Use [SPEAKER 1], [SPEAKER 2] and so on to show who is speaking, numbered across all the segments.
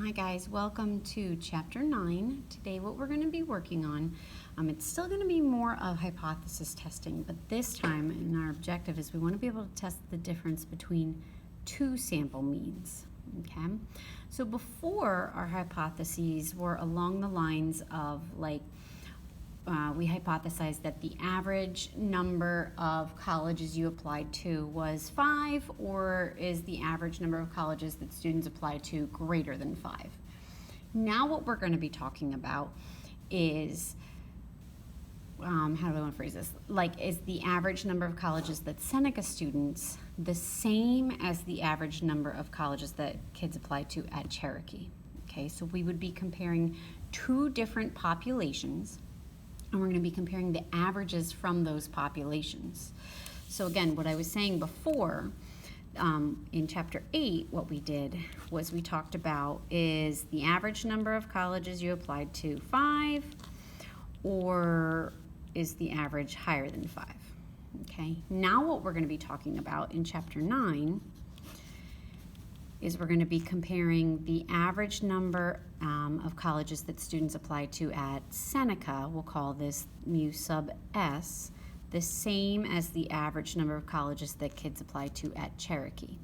[SPEAKER 1] Hi guys, welcome to chapter 9. Today what we're going to be working on, it's still going to be more of hypothesis testing, but this time and our objective is we want to be able to test the difference between two sample means. Okay, so before our hypotheses were along the lines of we hypothesized that the average number of colleges you applied to was 5, or is the average number of colleges that students apply to greater than 5? Now what we're going to be talking about is, how do I want to phrase this? Is the average number of colleges that Seneca students the same as the average number of colleges that kids apply to at Cherokee? Okay, so we would be comparing two different populations, and we're going to be comparing the averages from those populations. So again, what I was saying before, in chapter 8, what we did was we talked about, is the average number of colleges you applied to 5, or is the average higher than 5? Okay, now what we're going to be talking about in chapter 9 is we're going to be comparing the average number of colleges that students apply to at Seneca, we'll call this mu sub s, the same as the average number of colleges that kids apply to at Cherokee.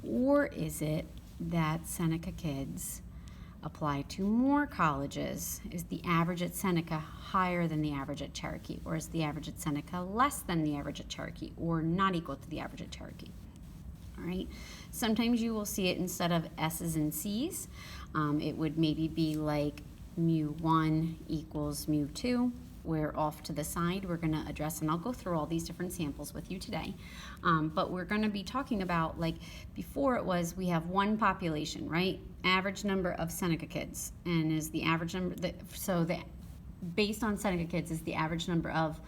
[SPEAKER 1] Or is it that Seneca kids apply to more colleges? Is the average at Seneca higher than the average at Cherokee? Or is the average at Seneca less than the average at Cherokee, or not equal to the average at Cherokee? All right. Sometimes you will see it instead of S's and C's. It would maybe be like mu1 equals mu2, where off to the side we're going to address, and I'll go through all these different samples with you today. But we're going to be talking about, before it was we have one population, right? Average number of Seneca kids, and is the average number, based on Seneca kids, is the average number of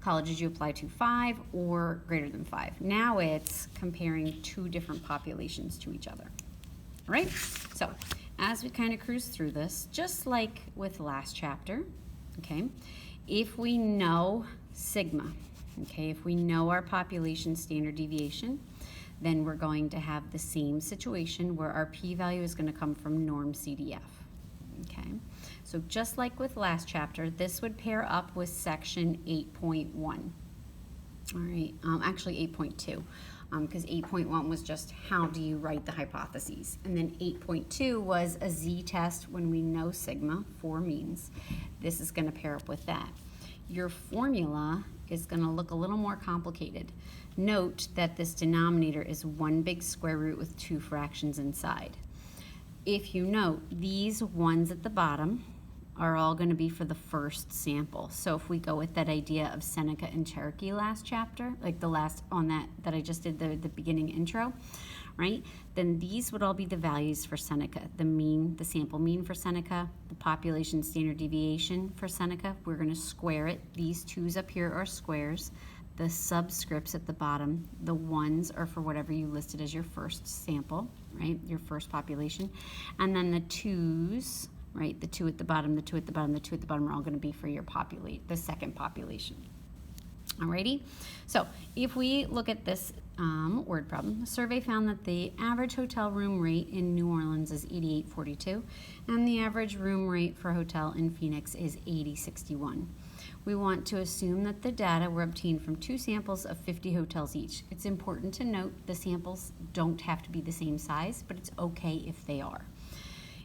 [SPEAKER 1] colleges you apply to 5 or greater than 5. Now it's comparing two different populations to each other. All right? So as we kind of cruise through this, just like with last chapter, okay, if we know sigma, okay, if we know our population standard deviation, then we're going to have the same situation where our p-value is going to come from norm CDF. Okay, so just like with last chapter, this would pair up with section 8.1. All right, actually 8.2, because 8.1 was just how do you write the hypotheses, and then 8.2 was a z-test when we know sigma for means. This is going to pair up with that. Your formula is going to look a little more complicated. Note that this denominator is one big square root with two fractions inside. If you note, these ones at the bottom are all going to be for the first sample. So if we go with that idea of Seneca and Cherokee last chapter, like the last on that I just did the beginning intro, right? Then these would all be the values for Seneca. The mean, the sample mean for Seneca, the population standard deviation for Seneca. We're going to square it. These 2's up here are squares. The subscripts at the bottom, the 1's are for whatever you listed as your first sample, right? Your first population. And then the 2's, right? The 2 at the bottom, the 2 at the bottom, the 2 at the bottom are all going to be for your the second population. Alrighty, so if we look at this word problem, the survey found that the average hotel room rate in New Orleans is $88.42, and the average room rate for a hotel in Phoenix is $80.61. We want to assume that the data were obtained from two samples of 50 hotels each. It's important to note the samples don't have to be the same size, but it's okay if they are.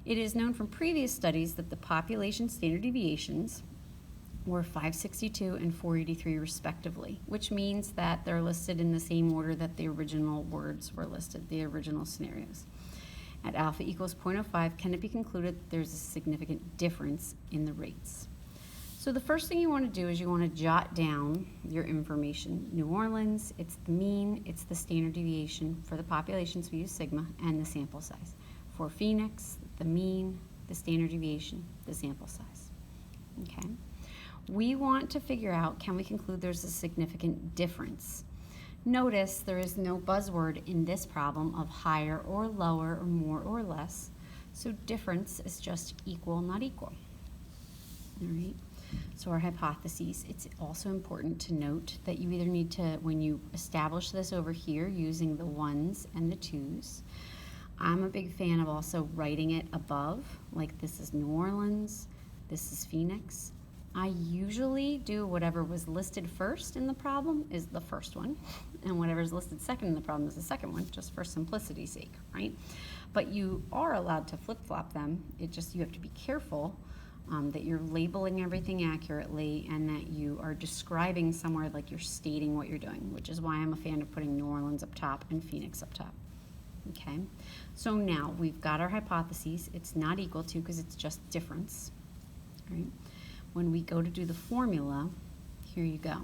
[SPEAKER 1] It is known from previous studies that the population standard deviations were 562 and 483 respectively, which means that they're listed in the same order that the original words were listed, the original scenarios. At alpha equals 0.05, can it be concluded that there's a significant difference in the rates? So the first thing you want to do is you want to jot down your information. New Orleans, it's the mean, it's the standard deviation. For the populations, we use sigma, and the sample size. For Phoenix, the mean, the standard deviation, the sample size. Okay. We want to figure out, can we conclude there's a significant difference? Notice there is no buzzword in this problem of higher or lower or more or less. So difference is just equal, not equal. All right. So our hypotheses, it's also important to note that you either need to, when you establish this over here using the 1's and the 2's, I'm a big fan of also writing it above, like this is New Orleans, this is Phoenix. I usually do whatever was listed first in the problem is the first one, and whatever's listed second in the problem is the second one, just for simplicity's sake, right? But you are allowed to flip-flop them. It just, you have to be careful that you're labeling everything accurately and that you are describing somewhere like you're stating what you're doing, which is why I'm a fan of putting New Orleans up top and Phoenix up top. Okay, so now we've got our hypotheses. It's not equal to because it's just difference, right? When we go to do the formula, here you go.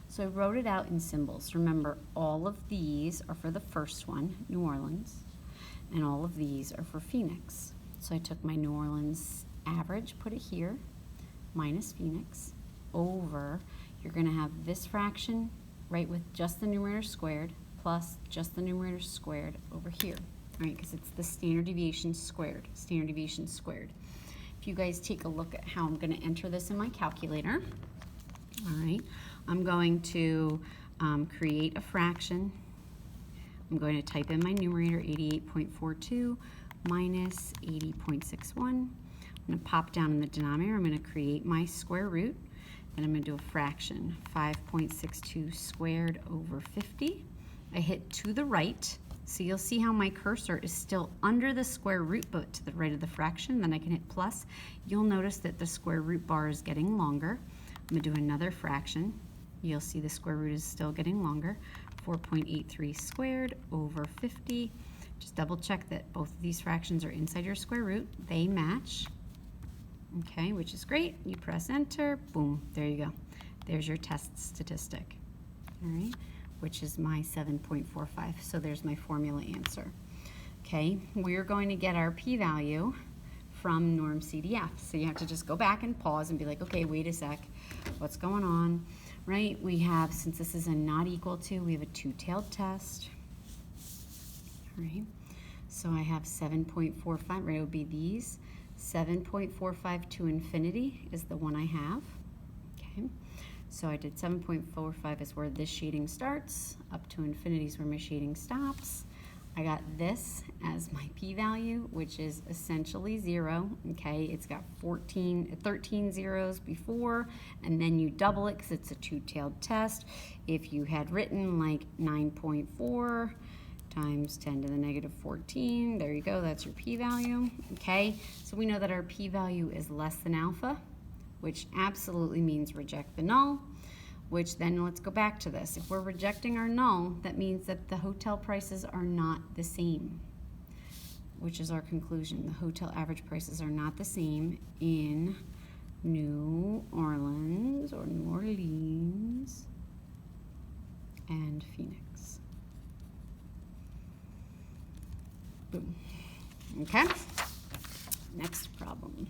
[SPEAKER 1] So I wrote it out in symbols. Remember, all of these are for the first one, New Orleans, and all of these are for Phoenix. So I took my New Orleans average, put it here, minus Phoenix, over, you're gonna have this fraction, right, with just the numerator squared, plus just the numerator squared over here, right, because it's the standard deviation squared, standard deviation squared. If you guys take a look at how I'm gonna enter this in my calculator, all right, I'm going to create a fraction. I'm going to type in my numerator, 88.42 minus 80.61. I'm going to pop down in the denominator. I'm going to create my square root, and I'm going to do a fraction, 5.62 squared over 50. I hit to the right, so you'll see how my cursor is still under the square root, but to the right of the fraction. Then I can hit plus. You'll notice that the square root bar is getting longer. I'm going to do another fraction. You'll see the square root is still getting longer. 4.83 squared over 50. Just double check that both of these fractions are inside your square root. They match, okay, which is great. You press enter, boom, there you go. There's your test statistic, all right, which is my 7.45. So there's my formula answer. Okay, we're going to get our p-value from norm CDF. So you have to just go back and pause and be like, okay, wait a sec, what's going on? Right, we have, since this is a not equal to, we have a two-tailed test. All right, so I have 7.45, right, it would be these. 7.45 to infinity is the one I have, okay? So I did 7.45 is where this shading starts, up to infinity is where my shading stops. I got this as my p-value, which is essentially 0, okay? It's got 13 zeros before, and then you double it because it's a two-tailed test. If you had written like 9.4 times 10 to the negative 14, there you go, that's your p-value, okay? So we know that our p-value is less than alpha, which absolutely means reject the null. Which then, let's go back to this. If we're rejecting our null, that means that the hotel prices are not the same, which is our conclusion. The hotel average prices are not the same in New Orleans or New Orleans and Phoenix. Boom. Okay, next problem.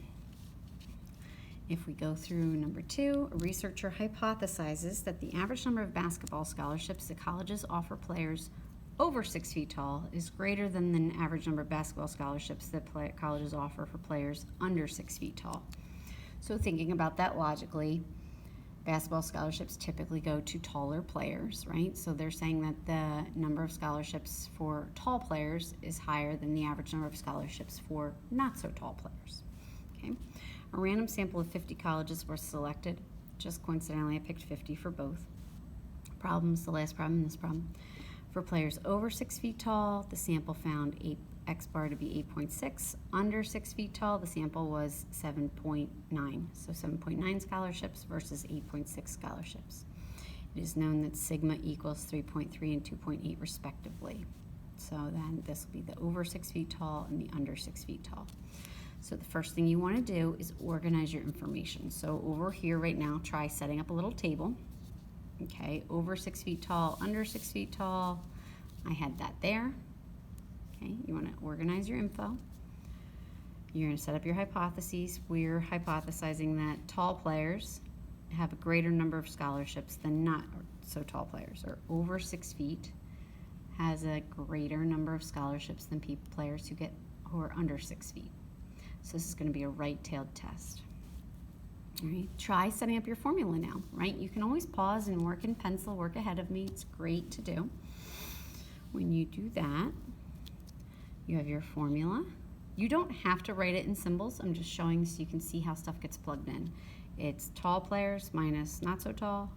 [SPEAKER 1] If we go through number 2, a researcher hypothesizes that the average number of basketball scholarships that colleges offer players over 6 feet tall is greater than the average number of basketball scholarships that colleges offer for players under 6 feet tall. So thinking about that logically, basketball scholarships typically go to taller players, right? So they're saying that the number of scholarships for tall players is higher than the average number of scholarships for not so tall players, okay? A random sample of 50 colleges were selected. Just coincidentally, I picked 50 for both. Problems, the last problem and this problem. For players over 6 feet tall, the sample found X bar to be 8.6. Under 6 feet tall, the sample was 7.9. So 7.9 scholarships versus 8.6 scholarships. It is known that sigma equals 3.3 and 2.8 respectively. So then this will be the over 6 feet tall and the under 6 feet tall. So the first thing you want to do is organize your information. So over here right now, try setting up a little table. Okay, over 6 feet tall, under 6 feet tall. I had that there. Okay, you want to organize your info. You're going to set up your hypotheses. We're hypothesizing that tall players have a greater number of scholarships than not so tall players, or over 6 feet has a greater number of scholarships than players who are under 6 feet. So this is going to be a right-tailed test. All right, try setting up your formula now, right? You can always pause and work in pencil, work ahead of me. It's great to do. When you do that, You have your formula. You don't have to write it in symbols. I'm just showing so you can see how stuff gets plugged in. It's tall players minus not so tall,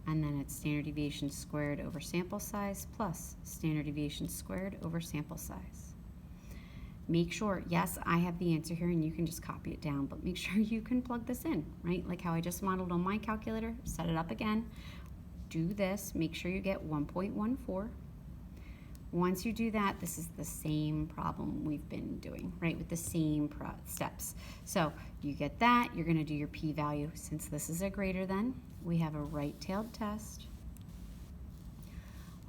[SPEAKER 1] and then it's standard deviation squared over sample size plus standard deviation squared over sample size. Make sure, yes, I have the answer here and you can just copy it down, but make sure you can plug this in, right? Like how I just modeled on my calculator, set it up again, do this, make sure you get 1.14. Once you do that, this is the same problem we've been doing, right, with the same steps. So you get that, you're gonna do your p-value. Since this is a greater than, we have a right-tailed test.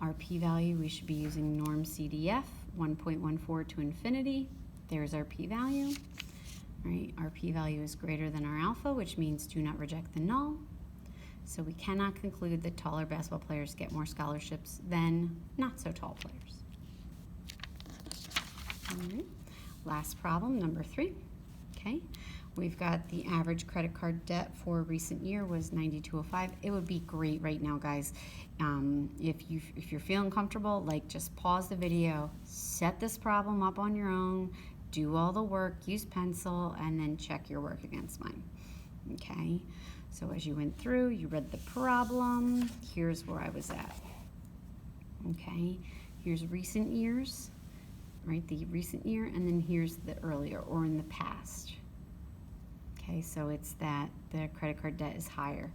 [SPEAKER 1] Our p-value, we should be using norm CDF, 1.14 to infinity. There's our p-value, right? Our p-value is greater than our alpha, which means do not reject the null. So we cannot conclude that taller basketball players get more scholarships than not so tall players. All right. Last problem, number 3. Okay, we've got the average credit card debt for a recent year was $92.05. It would be great right now, guys, if you're feeling comfortable, like just pause the video, set this problem up on your own, do all the work, use pencil, and then check your work against mine. Okay. So as you went through, you read the problem, here's where I was at. Okay, here's recent years, right, the recent year, and then here's the earlier or in the past. Okay, so it's that the credit card debt is higher.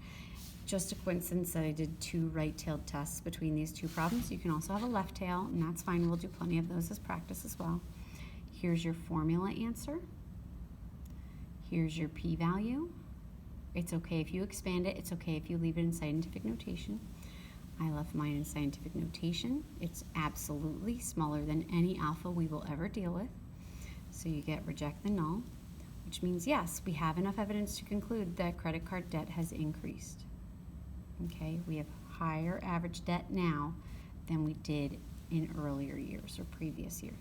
[SPEAKER 1] Just a coincidence that I did 2 right-tailed tests between these 2 problems. You can also have a left tail, and that's fine. We'll do plenty of those as practice as well. Here's your formula answer. Here's your p-value. It's okay if you expand it. It's okay if you leave it in scientific notation. I left mine in scientific notation. It's absolutely smaller than any alpha we will ever deal with. So you get reject the null, which means yes, we have enough evidence to conclude that credit card debt has increased. Okay, we have higher average debt now than we did in earlier years or previous years.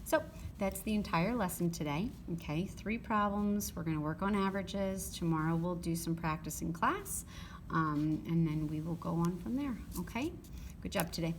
[SPEAKER 1] So that's the entire lesson today. Okay, 3 problems. We're going to work on averages. Tomorrow we'll do some practice in class, and then we will go on from there. Okay, good job today.